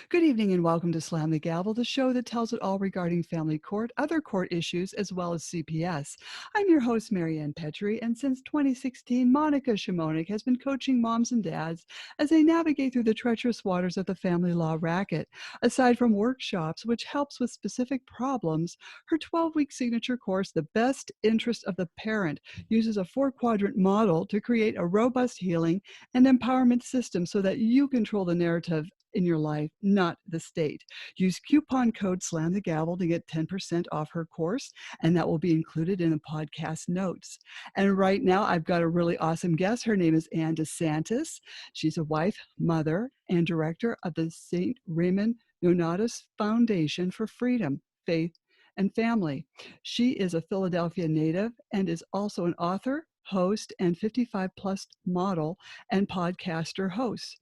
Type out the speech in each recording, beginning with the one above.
Good evening and welcome to Slam the Gavel, the show that tells it all regarding family court, other court issues, as well as CPS. I'm your host, Marianne Petrie, and since 2016, Monica Shimonik has been coaching moms and dads as they navigate through the treacherous waters of the family law racket. Aside from workshops, which helps with specific problems, her 12-week signature course, The Best Interest of the Parent, uses a 4-quadrant model to create a robust healing and empowerment system so that you control the narrative in your life, not the state. Use coupon code Slam the Gavel to get 10% off her course, and that will be included in the podcast notes. And right now, I've got a really awesome guest. Her name is Anne DeSantis. She's a wife, mother, and director of the St.Raymond Nonnatus Foundation for Freedom, Faith, and Family. She is a Philadelphia native and is also an author, host, and 55-plus model and podcaster host.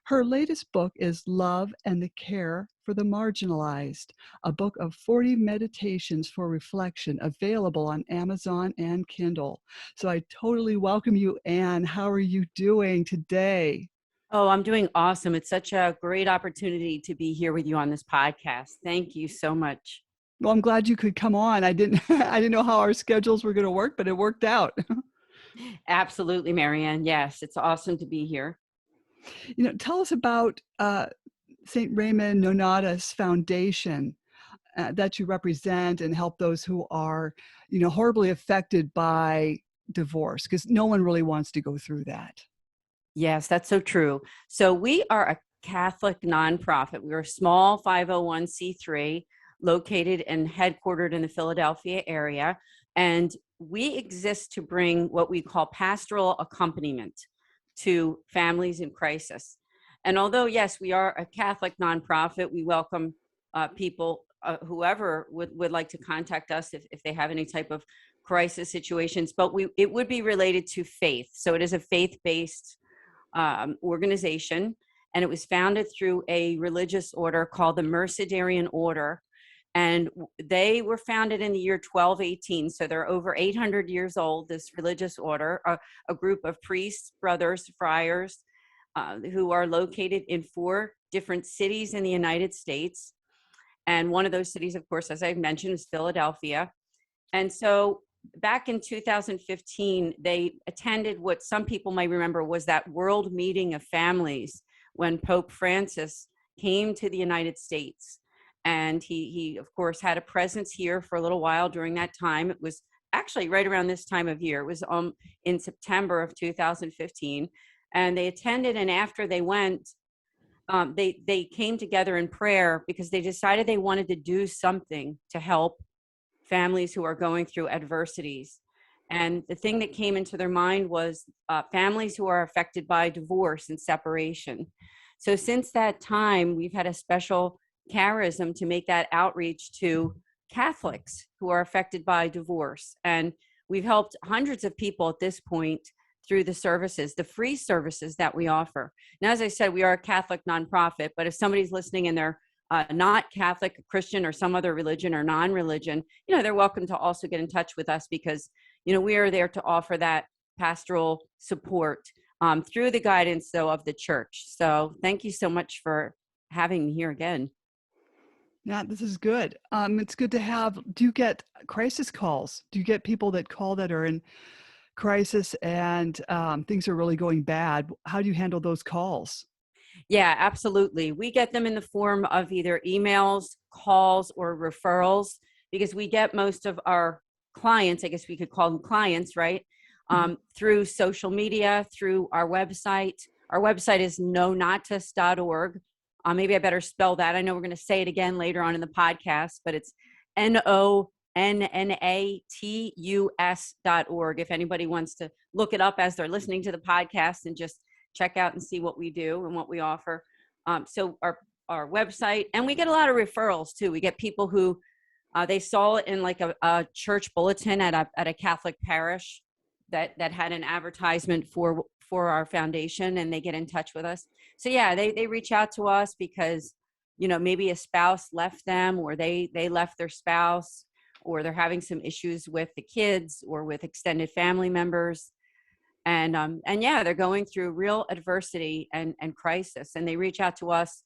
Her latest book is Love and the Care for the Marginalized, a book of 40 meditations for reflection available on Amazon and Kindle. So I totally welcome you, Anne. How are you doing today? Oh, I'm doing awesome. It's such a great opportunity to be here with you on this podcast. Thank you so much. Well, I'm glad you could come on. I didn't I didn't know how our schedules were going to work, but it worked out. Absolutely, Marianne. Yes, it's awesome to be here. Tell us about St.Raymond Nonnatus Foundation that you represent and help those who are, horribly affected by divorce, because no one really wants to go through that. Yes, that's so true. So we are a Catholic nonprofit. We're a small 501c3 located and headquartered in the Philadelphia area. And we exist to bring what we call pastoral accompaniment to families in crisis. And although, yes, we are a Catholic nonprofit, we welcome people, whoever would like to contact us if they have any type of crisis situations, but it would be related to faith. So it is a faith-based organization, and it was founded through a religious order called the Mercedarian order. And they were founded in the year 1218. So they're over 800 years old, this religious order, a group of priests, brothers, friars, who are located in 4 different cities in the United States. And one of those cities, of course, as I mentioned, is Philadelphia. And so back in 2015, they attended what some people might remember was that World Meeting of Families when Pope Francis came to the United States. And he, of course, had a presence here for a little while during that time. It was actually right around this time of year. It was in September of 2015. And they attended, and after they went, they came together in prayer because they decided they wanted to do something to help families who are going through adversities. And the thing that came into their mind was families who are affected by divorce and separation. So since that time, we've had a special charism to make that outreach to Catholics who are affected by divorce. And we've helped hundreds of people at this point through the services, the free services that we offer. Now, as I said, we are a Catholic nonprofit, but if somebody's listening and they're not Catholic, Christian, or some other religion or non-religion, they're welcome to also get in touch with us because, we are there to offer that pastoral support through the guidance, though, of the church. So thank you so much for having me here again. Yeah, this is good. It's good to have. Do you get crisis calls? Do you get people that call that are in crisis and things are really going bad? How do you handle those calls? Yeah, absolutely. We get them in the form of either emails, calls, or referrals because we get most of our clients, I guess we could call them clients, right? Through social media, through our website. Our website is nonnatus.org. Maybe I better spell that. I know we're going to say it again later on in the podcast, but it's nonnatus.org. If anybody wants to look it up as they're listening to the podcast and just check out and see what we do and what we offer. So our website, and we get a lot of referrals too. We get people who they saw it in like a church bulletin at a Catholic parish that had an advertisement for our foundation, and they get in touch with us. So yeah, they reach out to us because, maybe a spouse left them, or they left their spouse, or they're having some issues with the kids or with extended family members. And yeah, they're going through real adversity and crisis, and they reach out to us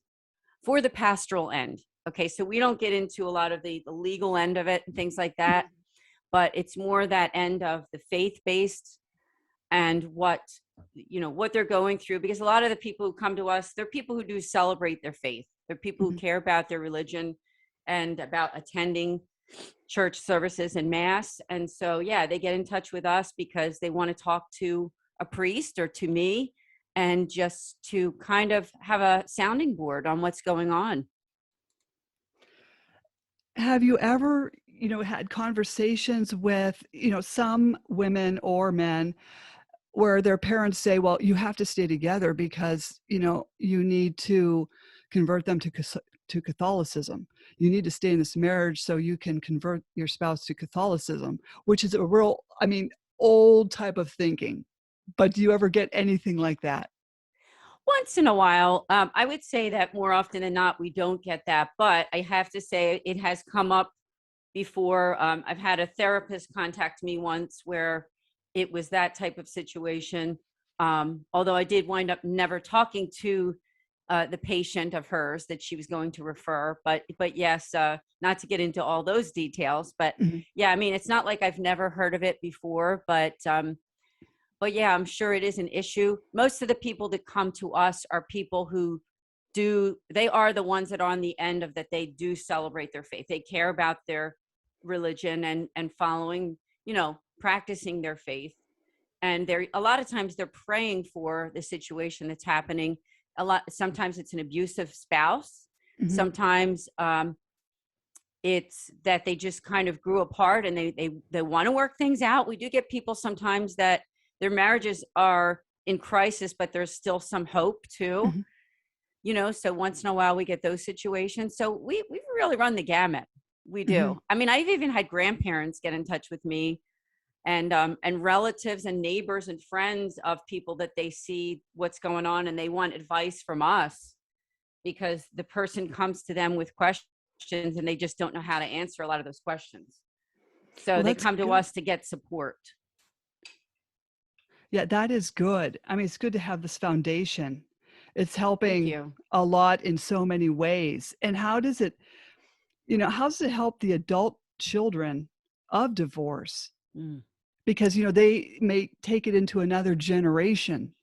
for the pastoral end. Okay, so we don't get into a lot of the legal end of it and things like that, but it's more that end of the faith-based and what they're going through, because a lot of the people who come to us, they're people who do celebrate their faith. They're people who care about their religion and about attending church services and mass. And so, yeah, they get in touch with us because they want to talk to a priest or to me, and just to kind of have a sounding board on what's going on. Have you ever, had conversations with, some women or men where their parents say, well, you have to stay together because, you need to convert them to Catholicism. You need to stay in this marriage so you can convert your spouse to Catholicism, which is a real, old type of thinking. But do you ever get anything like that? Once in a while, I would say that more often than not, we don't get that. But I have to say it has come up before. I've had a therapist contact me once where it was that type of situation. Although I did wind up never talking to the patient of hers that she was going to refer. But yes, not to get into all those details. But yeah, it's not like I've never heard of it before. But yeah, I'm sure it is an issue. Most of the people that come to us are people who they are the ones that are on the end of that. They do celebrate their faith. They care about their religion and following, practicing their faith. And a lot of times they're praying for the situation that's happening. Sometimes it's an abusive spouse. Sometimes it's that they just kind of grew apart and they want to work things out. We do get people sometimes that their marriages are in crisis, but there's still some hope too. So once in a while we get those situations. So we really run the gamut. We do. I've even had grandparents get in touch with me, and relatives and neighbors and friends of people that they see what's going on and they want advice from us because the person comes to them with questions and they just don't know how to answer a lot of those questions. So they come to us to get support. Yeah, that is good. It's good to have this foundation. It's helping a lot in so many ways. And how does it help the adult children of divorce? Because, they may take it into another generation.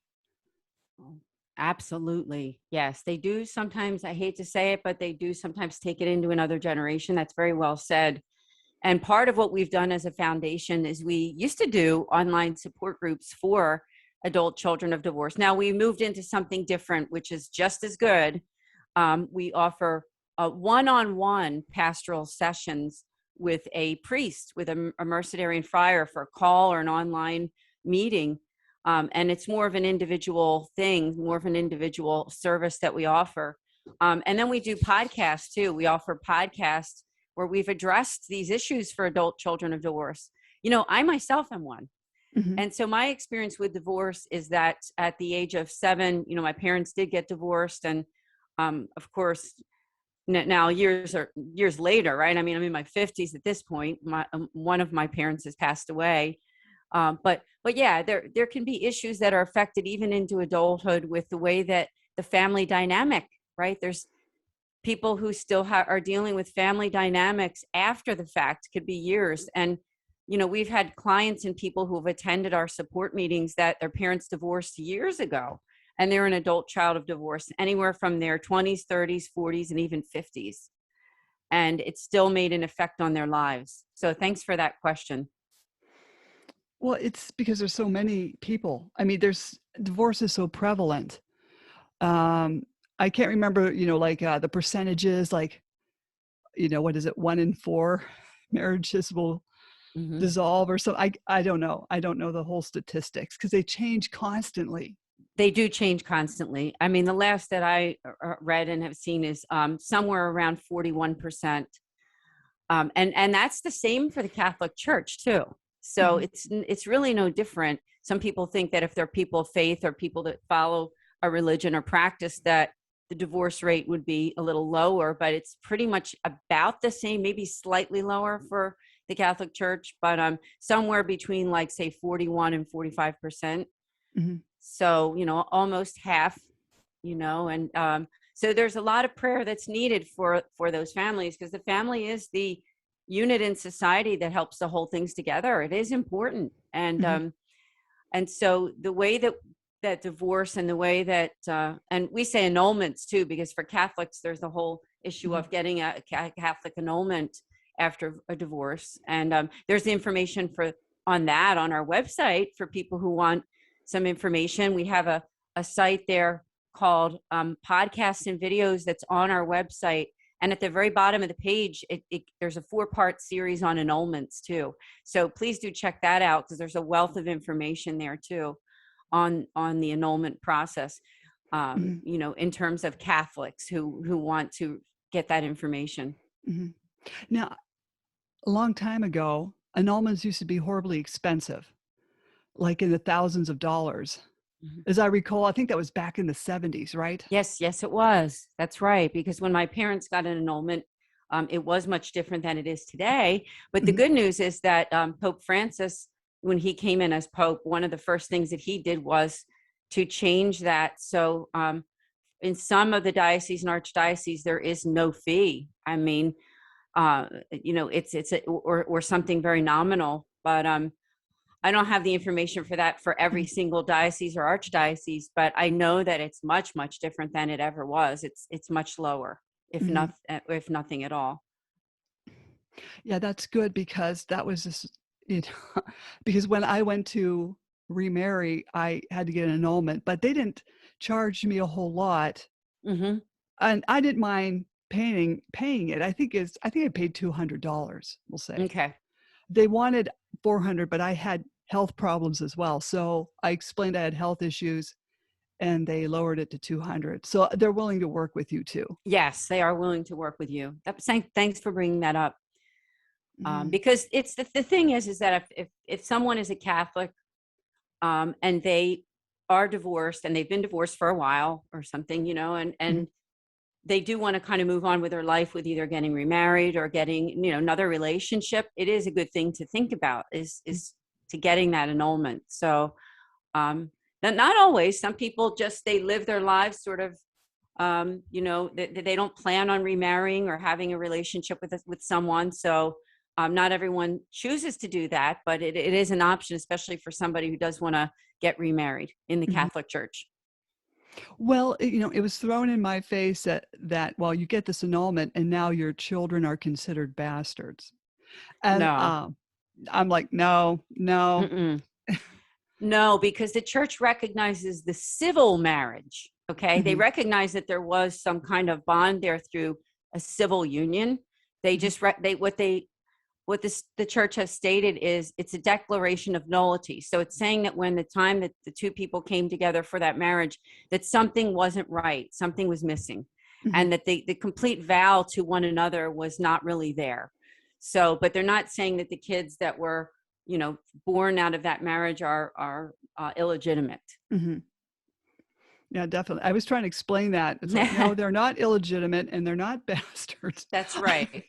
Absolutely. Yes, they do sometimes. I hate to say it, but they do sometimes take it into another generation. That's very well said. And part of what we've done as a foundation is we used to do online support groups for adult children of divorce. Now we moved into something different, which is just as good. We offer one-on-one pastoral sessions with a priest, with a Mercedarian friar for a call or an online meeting. And it's more of an individual thing, more of an individual service that we offer. And then we do podcasts too. We offer podcasts where we've addressed these issues for adult children of divorce. I myself am one. And so my experience with divorce is that at the age of 7, my parents did get divorced. And of course, now years later, right? I'm in my 50s at this point. One of my parents has passed away. But yeah, there can be issues that are affected even into adulthood with the way that the family dynamic, right? There's people who still are dealing with family dynamics after the fact, could be years. And, we've had clients and people who have attended our support meetings that their parents divorced years ago, and they're an adult child of divorce, anywhere from their 20s, 30s, 40s, and even 50s. And it still made an effect on their lives. So thanks for that question. Well, it's because there's so many people. Divorce is so prevalent. I can't remember, the percentages, what is it? 1 in 4 marriages will dissolve or so. I don't know. I don't know the whole statistics because they change constantly. They do change constantly. The last that I read and have seen is somewhere around 41%. And that's the same for the Catholic Church too. So it's really no different. Some people think that if they're people of faith or people that follow a religion or practice, that the divorce rate would be a little lower, but it's pretty much about the same, maybe slightly lower for the Catholic Church, but somewhere between say 41 and 45%. So, almost half, and So there's a lot of prayer that's needed for those families, because the family is the unit in society that helps to hold things together. It is important. And so the way that divorce, and the way that and we say annulments too, because for Catholics there's the whole issue of getting a Catholic annulment after a divorce, and there's the information on that on our website for people who want some information. We have a site there called podcasts and videos that's on our website, and at the very bottom of the page there's a 4-part series on annulments too. So please do check that out, because there's a wealth of information there too on the annulment process, in terms of Catholics who want to get that information. Now, a long time ago, annulments used to be horribly expensive, like in the thousands of dollars. As I recall, I think that was back in the 70s, right? Yes, it was. That's right. Because when my parents got an annulment, it was much different than it is today. But the good news is that Pope Francis, when he came in as Pope, one of the first things that he did was to change that. So in some of the dioceses and archdioceses, there is no fee. I mean, or something very nominal. But I don't have the information for that for every single diocese or archdiocese, but I know that it's much, much different than it ever was. It's much lower, if nothing at all. Yeah, that's good, because that was just, because when I went to remarry, I had to get an annulment, but they didn't charge me a whole lot, and I didn't mind paying it. I think I paid $200. We'll say. Okay. They wanted $400, but I had health problems as well, so I explained I had health issues, and they lowered it to $200. So they're willing to work with you too. Yes, they are willing to work with you. Thanks for bringing that up. Because it's the thing is that if someone is a Catholic, and they are divorced, and they've been divorced for a while or something, and they do want to kind of move on with their life, with either getting remarried or getting, another relationship, it is a good thing to think about is to getting that annulment. So not always. Some people they live their lives sort of, they don't plan on remarrying or having a relationship with someone. So not everyone chooses to do that, but it is an option, especially for somebody who does want to get remarried in the Catholic Church. Well, it was thrown in my face that well, you get this annulment, and now your children are considered bastards. And No. I'm like, no. No, because the church recognizes the civil marriage. Okay. They recognize that there was some kind of bond there through a civil union. They just, the church has stated is it's a declaration of nullity. So it's saying that when the time that the two people came together for that marriage, that something wasn't right, something was missing, and that the complete vow to one another was not really there. So, but they're not saying that the kids that were, born out of that marriage are illegitimate. Yeah, definitely. I was trying to explain that. It's like, no, they're not illegitimate, and they're not bastards. That's right.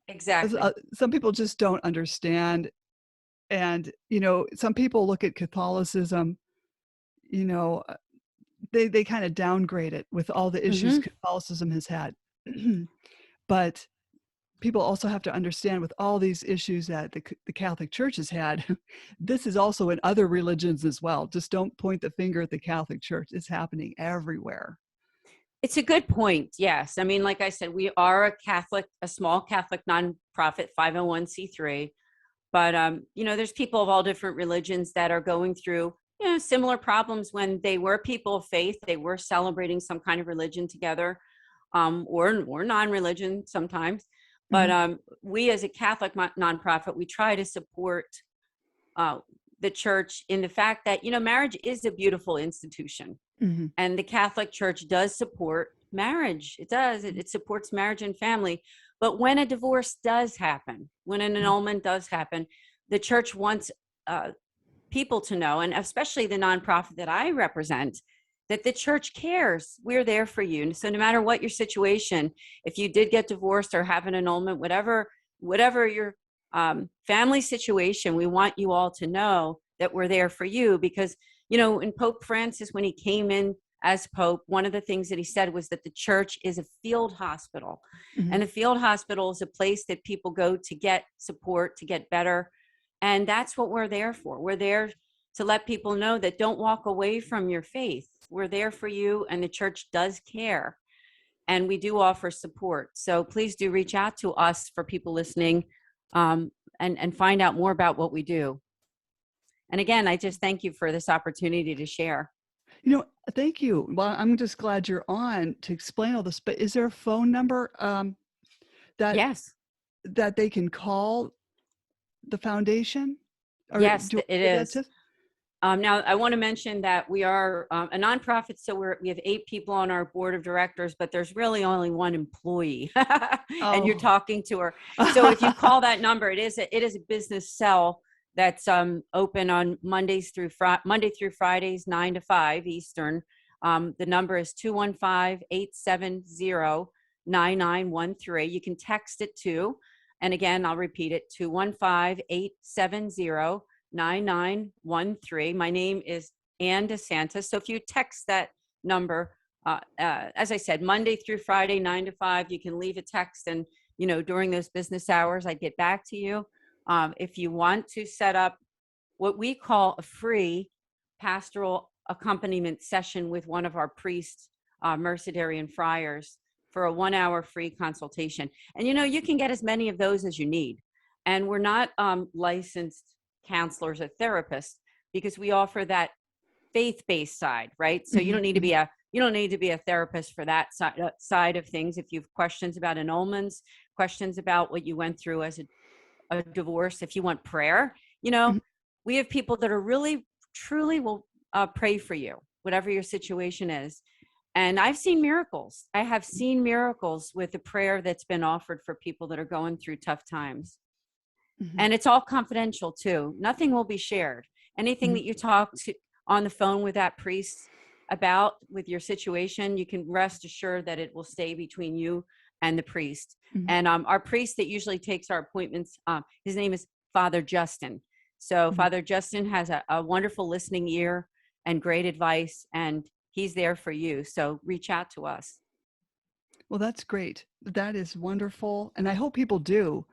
Exactly. Some people just don't understand. And, some people look at Catholicism, they kind of downgrade it with all the issues Catholicism has had. But people also have to understand, with all these issues that the Catholic Church has had, this is also in other religions as well. Just don't point the finger at the Catholic Church. It's happening everywhere. It's a good point. Yes. I mean, like I said, we are a small Catholic nonprofit, 501c3, but, there's people of all different religions that are going through, similar problems when they were people of faith. They were celebrating some kind of religion together, or non-religion sometimes. But we, as a Catholic nonprofit, we try to support the church in the fact that, marriage is a beautiful institution. And the Catholic Church does support marriage. It does. It supports marriage and family. But when a divorce does happen, when an annulment does happen, the church wants people to know, and especially the nonprofit that I represent, that the church cares. We're there for you. So no matter what your situation, if you did get divorced or have an annulment, whatever your family situation, we want you all to know that we're there for you. Because, in Pope Francis, when he came in as Pope, one of the things that he said was that the church is a field hospital. Mhm. And the field hospital is a place that people go to get support, to get better. And that's what we're there for. We're there to let people know that don't walk away from your faith. We're there for you, and the church does care. And we do offer support. So please do reach out to us, for people listening, and find out more about what we do. And again, I just thank you for this opportunity to share. Thank you. Well, I'm just glad you're on to explain all this. But is there a phone number that Yes. that they can call the foundation? Or Yes, do you it give that is. to? Now, I want to mention that we are a nonprofit, so we have 8 people on our board of directors, but there's really only one employee, and you're Oh. talking to her. So if you call that number, it is a business cell that's open on Monday through Fridays, 9 to 5 Eastern. The number is 215-870-9913. You can text it too. And again, I'll repeat it, 215-870-9913. My name is Anne DeSantis. So if you text that number, as I said, Monday through Friday, 9 to 5, you can leave a text, and during those business hours, I'd get back to you. If you want to set up what we call a free pastoral accompaniment session with one of our priests, Mercedarian friars, for a 1-hour free consultation. And you can get as many of those as you need. And we're not licensed counselors or therapists, because we offer that faith-based side, right? So you don't need to be a therapist for that side of things. If you have questions about annulments, questions about what you went through as a divorce, if you want prayer, we have people that are really, truly will pray for you, whatever your situation is. And I've seen miracles. I have seen miracles with the prayer that's been offered for people that are going through tough times. And it's all confidential too. Nothing will be shared. Anything that you talk to on the phone with that priest about with your situation, you can rest assured that it will stay between you and the priest. And our priest that usually takes our appointments, his name is Father Justin. So Father Justin has a wonderful listening ear and great advice, and he's there for you. So reach out to us. Well, that's great. That is wonderful. And I hope people do,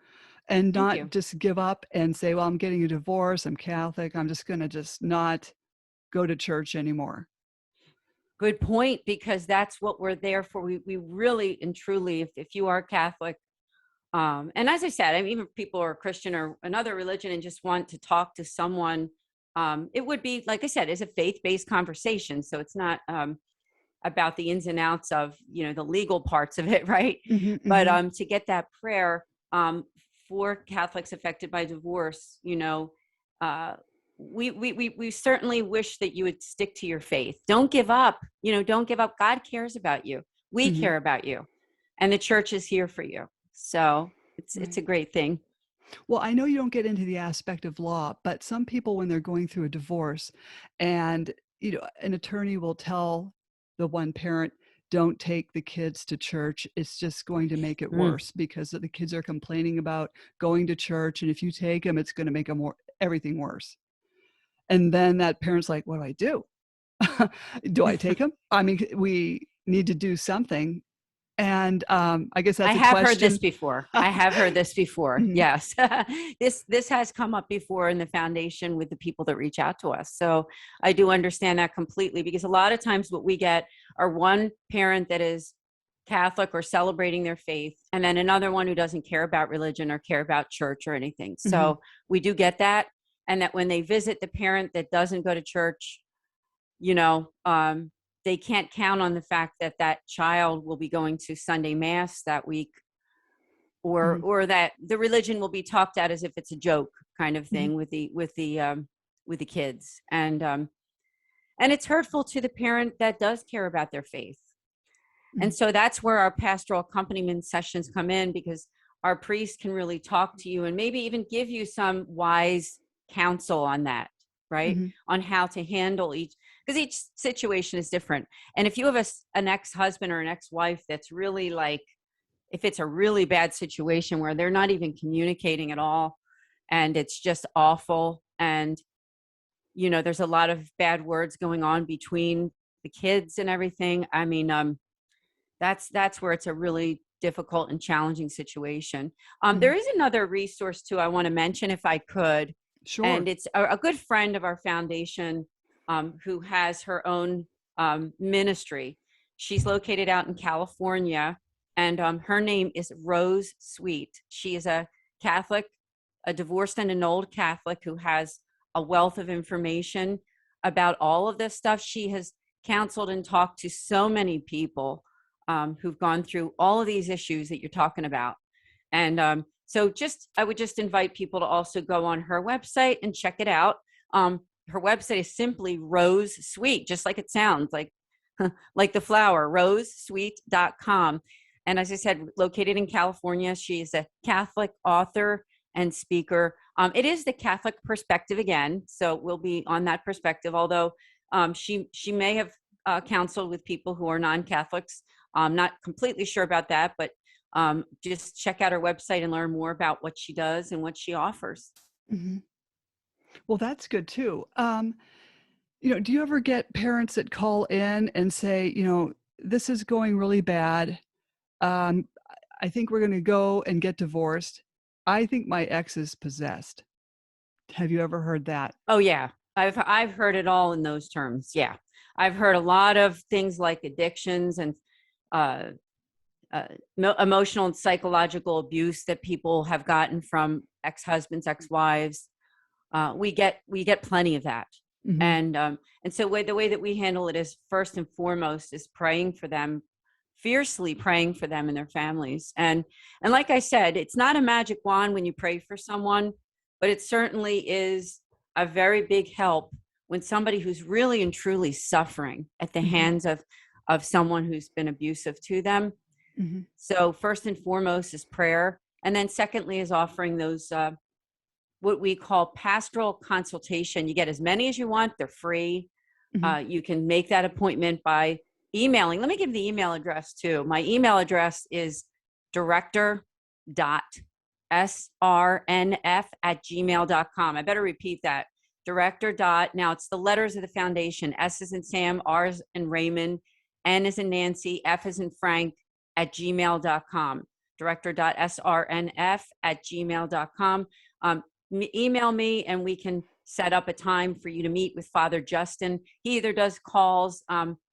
and Thank not you. just give up and say, well, I'm getting a divorce, I'm Catholic, I'm just going to just not go to church anymore. Good point, because that's what we're there for. We really and truly, if you are Catholic, and as I said, I mean, even if people are Christian or another religion and just want to talk to someone, it would be, like I said, is a faith-based conversation. So it's not about the ins and outs of, the legal parts of it, right? But to get that prayer for Catholics affected by divorce, we certainly wish that you would stick to your faith. Don't give up. Don't give up. God cares about you. We care about you, and the church is here for you. So it's a great thing. Well, I know you don't get into the aspect of law, but some people, when they're going through a divorce, and an attorney will tell the one parent, don't take the kids to church. It's just going to make it worse, because the kids are complaining about going to church, and if you take them, it's going to make everything worse. And then that parent's like, what do I do? Do I take them? I mean, we need to do something. And I guess that's I a have question. heard this before. I have heard this before. Yes. This has come up before in the foundation with the people that reach out to us. So I do understand that completely, because a lot of times what we get are one parent that is Catholic or celebrating their faith, and then another one who doesn't care about religion or care about church or anything. So we do get that. And that when they visit the parent that doesn't go to church, they can't count on the fact that that child will be going to Sunday Mass that week, or that the religion will be talked at as if it's a joke kind of thing with the kids. And it's hurtful to the parent that does care about their faith. And so that's where our pastoral accompaniment sessions come in, because our priest can really talk to you and maybe even give you some wise counsel on that, right? On how to handle because each situation is different. And if you have an ex-husband or an ex-wife that's really like, if it's a really bad situation where they're not even communicating at all, and it's just awful, and there's a lot of bad words going on between the kids and everything. I mean, that's where it's a really difficult and challenging situation. There Mhm. is another resource too I want to mention if I could, Sure. and it's a good friend of our foundation who has her own ministry. She's located out in California, and her name is Rose Sweet. She is a Catholic, a divorced and annulled Catholic who has a wealth of information about all of this stuff. She has counseled and talked to so many people who've gone through all of these issues that you're talking about. And so I would just invite people to also go on her website and check it out. Her website is simply Rose Sweet, just like it sounds, like the flower, rosesweet.com. And as I said, located in California, she is a Catholic author and speaker. It is the Catholic perspective again, so we'll be on that perspective, although she may have counseled with people who are non-Catholics. I'm not completely sure about that, but just check out her website and learn more about what she does and what she offers. Mhm. Well, that's good too. Do you ever get parents that call in and say, "This is going really bad. Um, I think we're gonna go and get divorced. I think my ex is possessed." Have you ever heard that? Oh yeah, I've heard it all in those terms. Yeah, I've heard a lot of things like addictions and uh, emotional and psychological abuse that people have gotten from ex-husbands, ex-wives. We get plenty of that, Mhm. and so the way that we handle it is first and foremost is praying for them, fiercely praying for them and their families. And like I said, it's not a magic wand when you pray for someone, but it certainly is a very big help when somebody who's really and truly suffering at the Mhm. hands of someone who's been abusive to them. Mhm. So first and foremost is prayer, and then secondly is offering those what we call pastoral consultation. You get as many as you want; they're free. Mhm. You can make that appointment by emailing. Let me give the email address too. My email address is director.srnf@gmail.com. I better repeat that. Director dot, now it's the letters of the foundation. S is in Sam, R is in Raymond, N is in Nancy, F is in Frank @gmail.com. Director.srnf@gmail.com. Email me and we can set up a time for you to meet with Father Justin. He either does calls,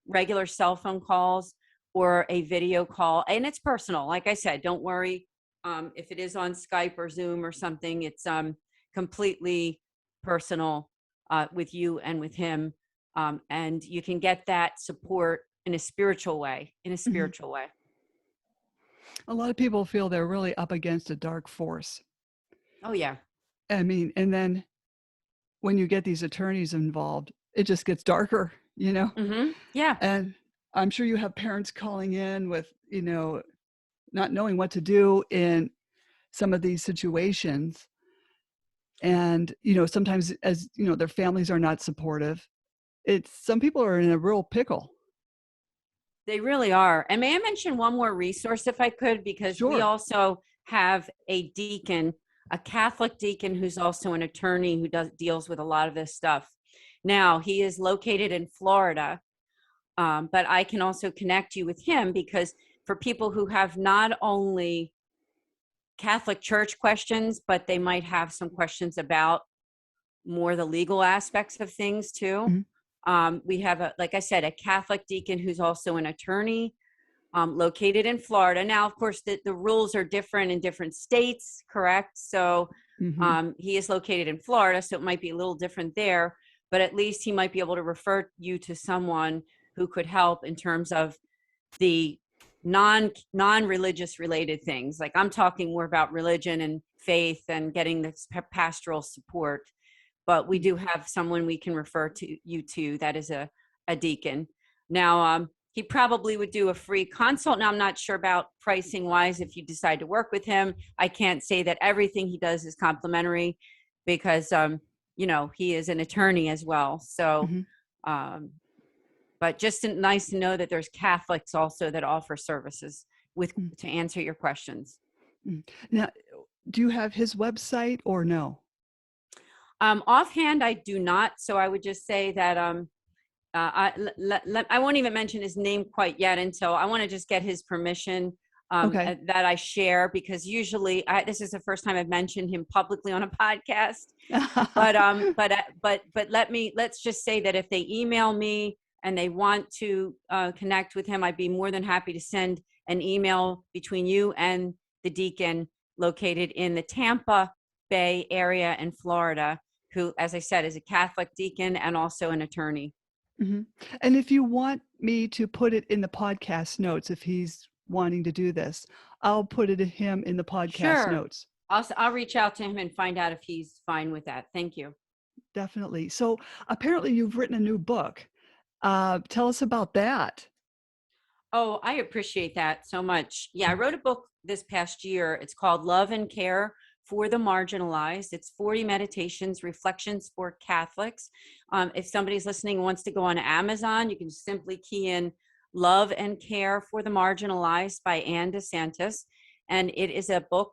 regular cell phone calls, or a video call, and it's personal. Like I said, don't worry if it is on Skype or Zoom or something. It's completely personal with you and with him, and you can get that support in a spiritual way. In a Mhm. spiritual way. A lot of people feel they're really up against a dark force. Oh yeah. I mean, and then when you get these attorneys involved, it just gets darker, you know? Yeah. And I'm sure you have parents calling in with, not knowing what to do in some of these situations. And, sometimes as, their families are not supportive. Some people are in a real pickle. They really are. And may I mention one more resource if I could? Because we Sure. also have a deacon, a Catholic deacon who's also an attorney who deals with a lot of this stuff. Now, he is located in Florida, but I can also connect you with him because for people who have not only Catholic Church questions, but they might have some questions about more the legal aspects of things too. Mhm. We have, like I said, a Catholic deacon who's also an attorney located in Florida. Now, of course, the rules are different in different states, correct? So Mhm. he is located in Florida, so it might be a little different there, but at least he might be able to refer you to someone who could help in terms of the non-religious related things. Like I'm talking more about religion and faith and getting this pastoral support, but we Mhm. do have someone we can refer to you to that is a deacon. Now, he probably would do a free consult. Now, I'm not sure about pricing wise if you decide to work with him. I can't say that everything he does is complimentary because, he is an attorney as well. So, Mhm. um, but just nice to know that there's Catholics also that offer services with Mhm. to answer your questions. Mhm. Now, do you have his website or no? Offhand, I do not. So I would just say that I won't even mention his name quite yet until I want to just get his permission Okay. that I share, because usually this is the first time I've mentioned him publicly on a podcast. But let's just say that if they email me and they want to connect with him, I'd be more than happy to send an email between you and the deacon located in the Tampa Bay area in Florida, who, as I said, is a Catholic deacon and also an attorney. Mhm. And if you want me to put it in the podcast notes, if he's wanting to do this, I'll put it to him in the podcast Sure. notes. I'll reach out to him and find out if he's fine with that. Thank you. Definitely. So apparently you've written a new book. Tell us about that. Oh, I appreciate that so much. Yeah, I wrote a book this past year. It's called Love and Care for the Marginalized. It's 40 meditations, reflections for Catholics. If somebody's listening and wants to go on Amazon, you can simply key in Love and Care for the Marginalized by Anne DeSantis. And it is a book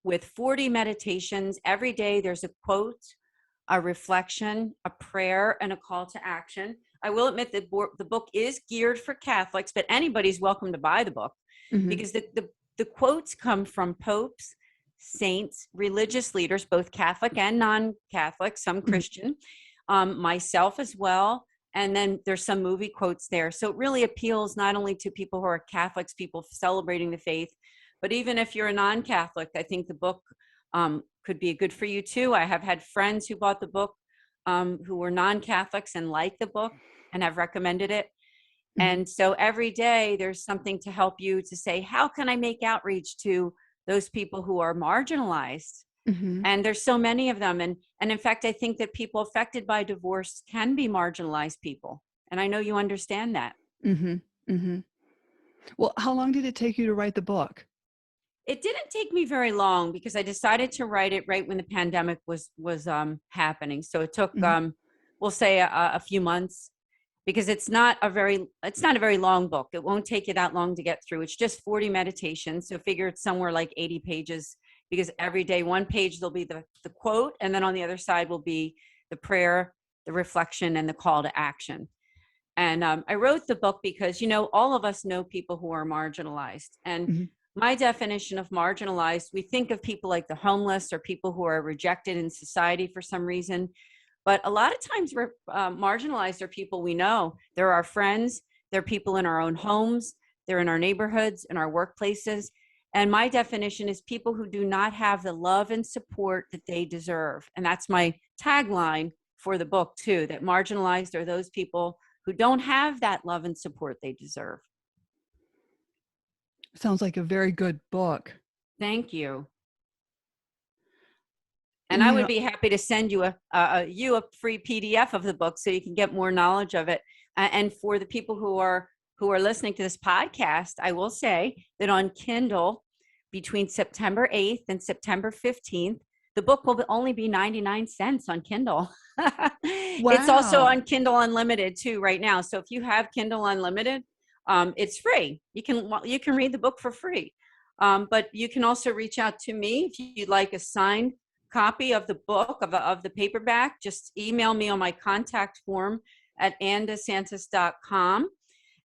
with 40 meditations. Every day there's a quote, a reflection, a prayer, and a call to action. I will admit that the book is geared for Catholics, but anybody's welcome to buy the book, Mhm. because the quotes come from popes, saints, religious leaders, both Catholic and non-Catholic, some Mhm. Christian, myself as well. And then there's some movie quotes there. So it really appeals not only to people who are Catholics, people celebrating the faith, but even if you're a non-Catholic, I think the book could be good for you too. I have had friends who bought the book who were non-Catholics and liked the book and have recommended it. Mhm. And so every day there's something to help you to say, how can I make outreach to those people who are marginalized? Mhm. And there's so many of them. And in fact, I think that people affected by divorce can be marginalized people. And I know you understand that. Mhm. Mhm. Well, how long did it take you to write the book? It didn't take me very long because I decided to write it right when the pandemic was happening. So it took Mhm. we'll say a few months, because it's not a very long book. It won't take you that long to get through. It's just 40 meditations. So figure it's somewhere like 80 pages, because every day one page there'll be the quote, and then on the other side will be the prayer, the reflection, and the call to action. And I wrote the book because, all of us know people who are marginalized. And Mhm. my definition of marginalized, we think of people like the homeless or people who are rejected in society for some reason. But a lot of times we're marginalized are people we know. They're our friends. They're people in our own homes. They're in our neighborhoods, in our workplaces. And my definition is people who do not have the love and support that they deserve. And that's my tagline for the book too, that marginalized are those people who don't have that love and support they deserve. Sounds like a very good book. Thank you. And And, I you would know be happy to send you a free PDF of the book so you can get more knowledge of it. And for the people who are listening to this podcast, I will say that on Kindle, between September 8th and September 15th, the book will only be 99 cents on Kindle. It's also Wow. on Kindle Unlimited too right now. So if you have Kindle Unlimited, it's free. You can read the book for free. But you can also reach out to me if you'd like a signed copy of the book, of the paperback. Just email me on my contact form at andesantis.com,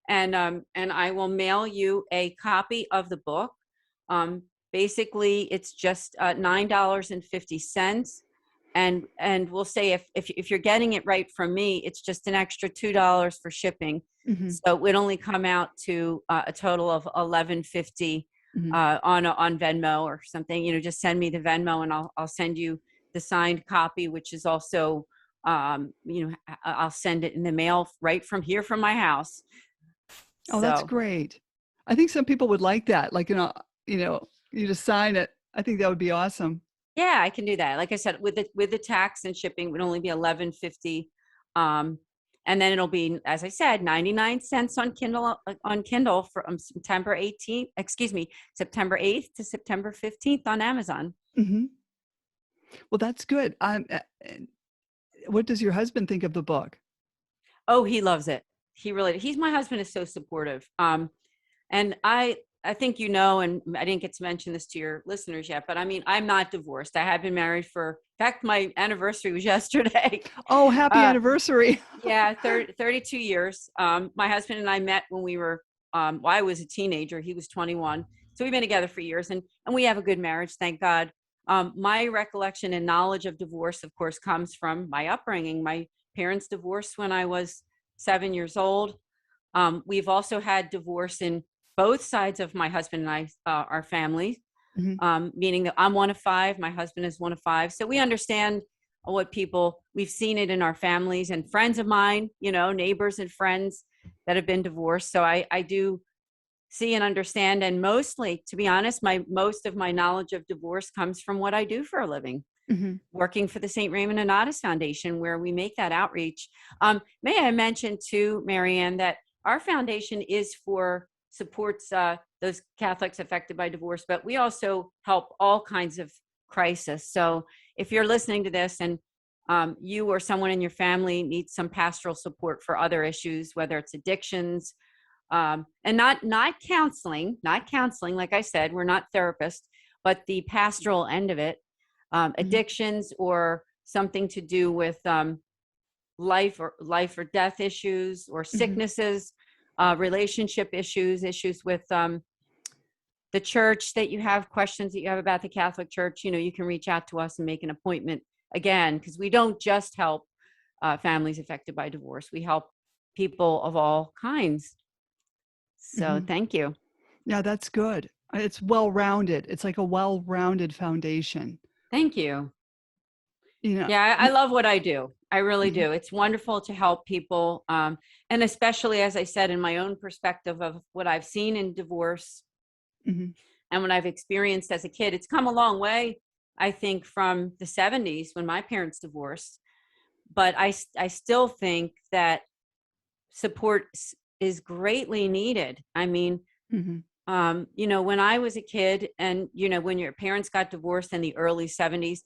and I will mail you a copy of the book. Basically, it's just $9.50. And we'll say if you're getting it right from me, it's just an extra $2 for shipping. Mhm. So it would only come out to a total of $11.50 Mhm. on Venmo or something. Just send me the Venmo, and I'll send you the signed copy, which is also I'll send it in the mail right from here from my house. Oh, that's So great. I think some people would like that, like, you just sign it. I think that would be awesome. yeah, I can do that. Like I said, with the tax and shipping, it would only be $11.50. And then it'll be, as I said, 99 cents on Kindle from September 18th, excuse me, September 8th to September 15th on Amazon. Mhm. Well, that's good. And what does your husband think of the book? Oh, he loves it. He's my husband is so supportive. And I think you know, and I didn't get to mention this to your listeners yet, but I mean, I'm not divorced. I have been married in fact, my anniversary was yesterday. Oh, happy Uh, anniversary. yeah, 32 years. My husband and I met when we were, well, I was a teenager. He was 21. So we've been together for years, and we have a good marriage, thank God. My recollection and knowledge of divorce, of course, comes from my upbringing. My parents divorced when I was 7 years old. We've also had divorce in both sides of my husband and I, our family, Mhm. meaning that I'm one of five, my husband is one of five. So we understand we've seen it in our families and friends of mine, neighbors and friends that have been divorced. So I do see and understand. And mostly, to be honest, most of my knowledge of divorce comes from what I do for a living, Mhm. working for the St.Raymond Nonnatus Foundation, where we make that outreach. May I mention too, Marianne, that our foundation supports those Catholics affected by divorce, but we also help all kinds of crisis. So if you're listening to this and you or someone in your family needs some pastoral support for other issues, whether it's addictions, and not counseling, like I said, we're not therapists, but the pastoral end of it, Mhm. addictions or something to do with life or death issues or Mhm. sicknesses, relationship issues with the church, that you have questions that you have about the Catholic Church, you can reach out to us and make an appointment, again, because we don't just help families affected by divorce. We help people of all kinds. So Mhm. thank you. Yeah, that's good. It's well-rounded. It's like a well-rounded foundation. Thank you. You know. Yeah, I love what I do. I really Mhm. do. It's wonderful to help people. And especially, as I said, in my own perspective of what I've seen in divorce Mhm. and what I've experienced as a kid, it's come a long way, I think, from the 70s when my parents divorced. But I still think that support is greatly needed. I mean, Mhm. when I was a kid and, when your parents got divorced in the early 70s,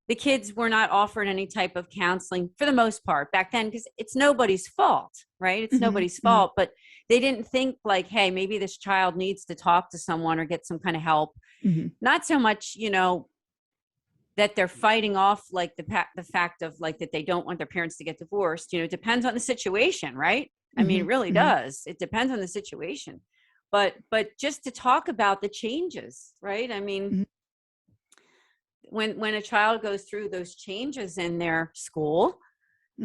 the kids were not offered any type of counseling for the most part back then, because it's nobody's fault, right? It's Mhm. nobody's Mhm. fault, but they didn't think like, hey, maybe this child needs to talk to someone or get some kind of help. Mhm. Not so much, that they're fighting off like the fact of like that they don't want their parents to get divorced. It depends on the situation, right? I mean, it Mhm. really Mhm. does. It depends on the situation. But just to talk about the changes, right? I mean, Mhm. when a child goes through those changes in their school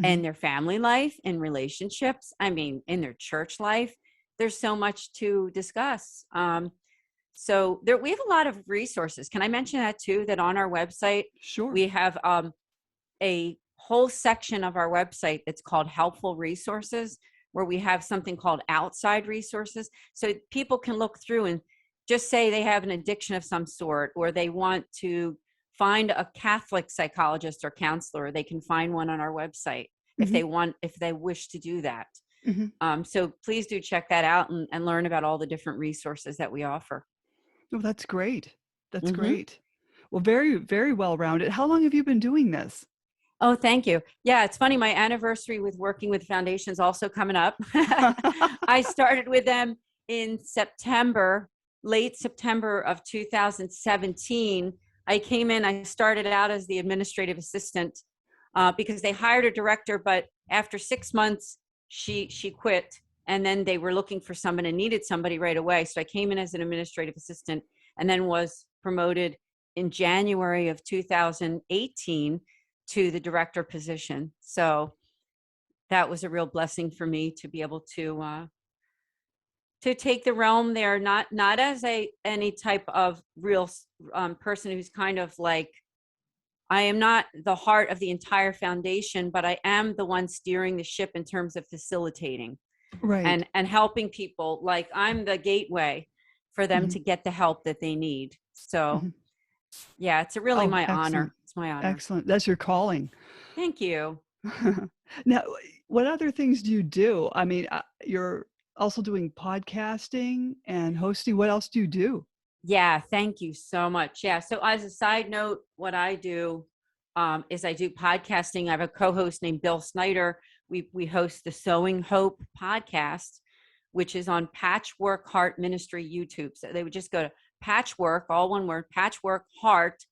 and Mhm. their family life and relationships, I mean, in their church life, there's so much to discuss. So we have a lot of resources. Can I mention that too? That on our website Sure. we have a whole section of our website that's called helpful resources, where we have something called outside resources. So people can look through and just say they have an addiction of some sort, or they want to find a Catholic psychologist or counselor. They can find one on our website Mhm. if they wish to do that. Mhm. So please do check that out and learn about all the different resources that we offer. Oh, that's great. That's Mm-hmm. great. Well, very, very well-rounded. How long have you been doing this? Oh, thank you. Yeah, it's funny. My anniversary with working with foundations also coming up. I started with them in late September of 2017. I started out as the administrative assistant because they hired a director, but after 6 months, she quit. And then they were looking for someone and needed somebody right away. So I came in as an administrative assistant and then was promoted in January of 2018 to the director position. So that was a real blessing for me to be able to take the realm there, not as any type of real person who's kind of like, I am not the heart of the entire foundation, but I am the one steering the ship in terms of facilitating Right. and helping people. Like, I'm the gateway for them Mhm. to get the help that they need. So Mhm. yeah, it's really Oh, my excellent. honor. It's my honor. Excellent. That's your calling. Thank you. Now, what other things do you do? I mean, you're also doing podcasting and hosting. What else do you do? Yeah, thank you so much. Yeah. So as a side note, what I do is I do podcasting. I have a co-host named Bill Snyder. We host the Sowing Hope podcast, which is on Patchwork Heart Ministry YouTube. So they would just go to Patchwork, all one word, Patchwork Heart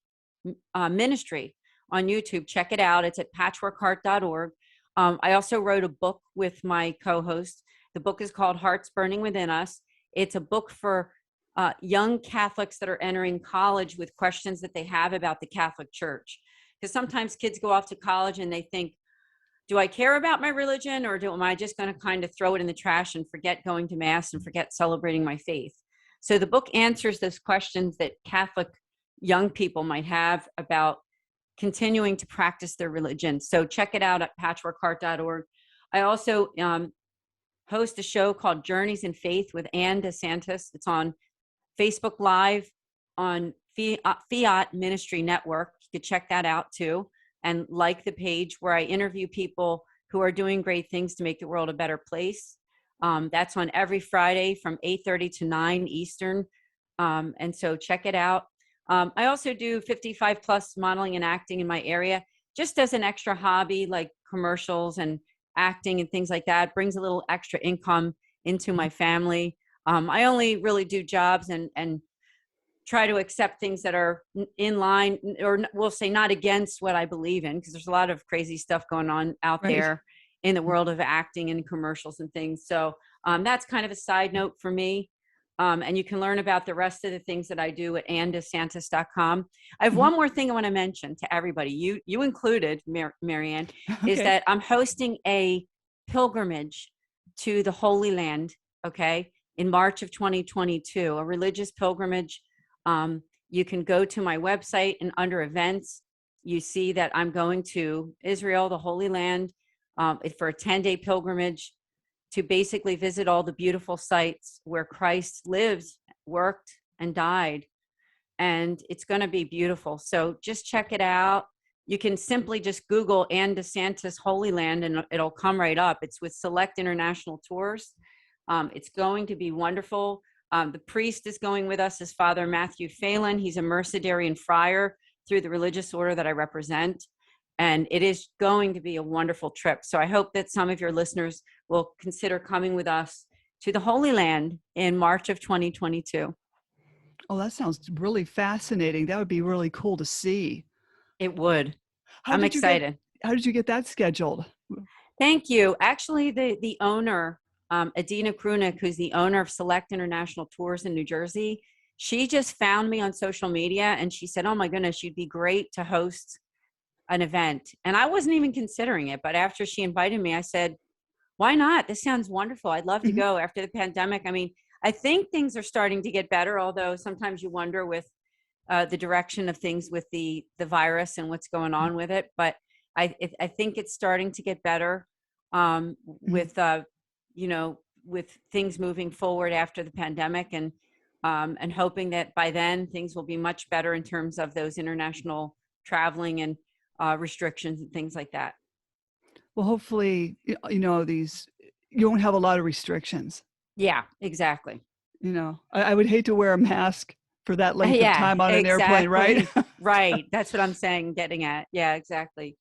Ministry on YouTube. Check it out. It's at patchworkheart.org. I also wrote a book with my co-host. The book is called Hearts Burning Within Us. It's a book for young Catholics that are entering college with questions that they have about the Catholic Church. Because sometimes kids go off to college and they think, do I care about my religion, or am I just going to kind of throw it in the trash and forget going to Mass and forget celebrating my faith? So the book answers those questions that Catholic young people might have about continuing to practice their religion. So check it out at patchworkheart.org. I also host a show called Journeys in Faith with Anne DeSantis. It's on Facebook Live on Fiat Ministry Network. You could check that out too, and like the page, where I interview people who are doing great things to make the world a better place. That's on every Friday from 8:30 to 9 Eastern. And so check it out. I also do 55 plus modeling and acting in my area, just as an extra hobby, like commercials and acting and things like that. Brings a little extra income into my family. I only really do jobs and try to accept things that are in line, or we'll say not against what I believe in, because there's a lot of crazy stuff going on out there in the world of acting and commercials and things. So that's kind of a side note for me. And you can learn about the rest of the things that I do at annedesantis.com. I have one more thing I want to mention to everybody, you included, Marianne, is that I'm hosting a pilgrimage to the Holy Land, in March of 2022, a religious pilgrimage. You can go to my website, and under events, you see that I'm going to Israel, the Holy Land, for a 10-day pilgrimage to basically visit all the beautiful sites where Christ lived, worked, and died. And it's going to be beautiful. So just check it out. You can simply just Google Anne DeSantis Holy Land and it'll come right up. It's with Select International Tours. It's going to be wonderful. The priest is going with us is Father Matthew Phelan. He's a Mercedarian friar through the religious order that I represent. And it is going to be a wonderful trip. So I hope that some of your listeners will consider coming with us to the Holy Land in March of 2022. Oh, that sounds really fascinating. That would be really cool to see. It would. I'm excited. How did you get that scheduled? Thank you. Actually, the owner, Adina Krunik, who's the owner of Select International Tours in New Jersey, she just found me on social media and she said, oh my goodness, you'd be great to host an event. And I wasn't even considering it. But after she invited me, I said, why not? This sounds wonderful. I'd love to go after the pandemic. I mean, I think things are starting to get better, although sometimes you wonder with the direction of things with the virus and what's going on with it. But I think it's starting to get better with things moving forward after the pandemic, and hoping that by then things will be much better in terms of those international traveling and restrictions and things like that. Well, hopefully, you won't have a lot of restrictions. Yeah, exactly. I would hate to wear a mask for that length of time on an airplane, right? Right. That's what I'm getting at. Yeah, exactly.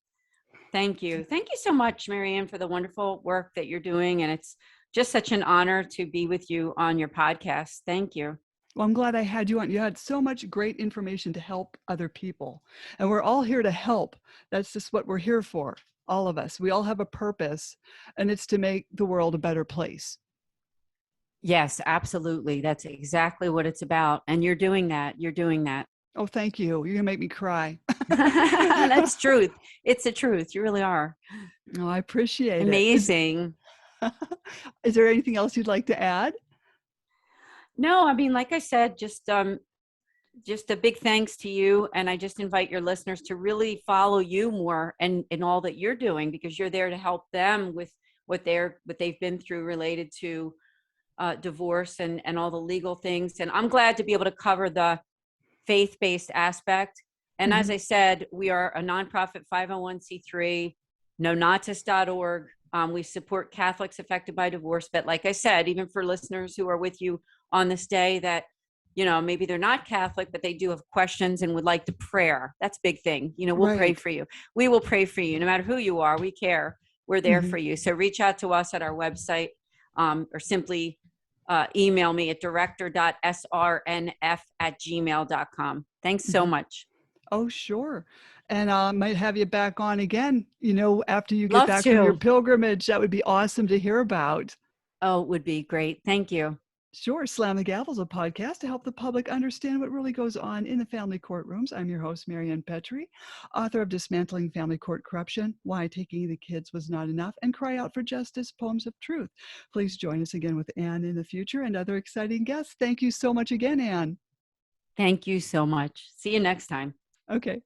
Thank you. Thank you so much, Marianne, for the wonderful work that you're doing. And it's just such an honor to be with you on your podcast. Thank you. Well, I'm glad I had you on. You had so much great information to help other people. And we're all here to help. That's just what we're here for, all of us. We all have a purpose, and it's to make the world a better place. Yes, absolutely. That's exactly what it's about. And you're doing that. Oh, thank you. You're going to make me cry. That's truth. It's the truth. You really are. Oh, I appreciate it. Amazing. Is there anything else you'd like to add? No, I mean, like I said, just a big thanks to you. And I just invite your listeners to really follow you more and in all that you're doing, because you're there to help them with what they've been through related to divorce and all the legal things. And I'm glad to be able to cover the faith-based aspect. And as I said, we are a nonprofit 501c3, nonnatus.org. We support Catholics affected by divorce. But like I said, even for listeners who are with you on this day that, maybe they're not Catholic, but they do have questions and would like the prayer. That's a big thing. We'll pray for you. We will pray for you. No matter who you are, we care. We're there for you. So reach out to us at our website or simply email me at director.srnf@gmail.com. Thanks so much. Oh, sure. And might have you back on again, after you get Love back from your to. pilgrimage. That would be awesome to hear about. Oh, it would be great. Thank you. Sure. Slam the Gavel is a podcast to help the public understand what really goes on in the family courtrooms. I'm your host, Marianne Petrie, author of Dismantling Family Court Corruption, Why Taking the Kids Was Not Enough, and Cry Out for Justice, Poems of Truth. Please join us again with Anne in the future and other exciting guests. Thank you so much again, Anne. Thank you so much. See you next time. Okay.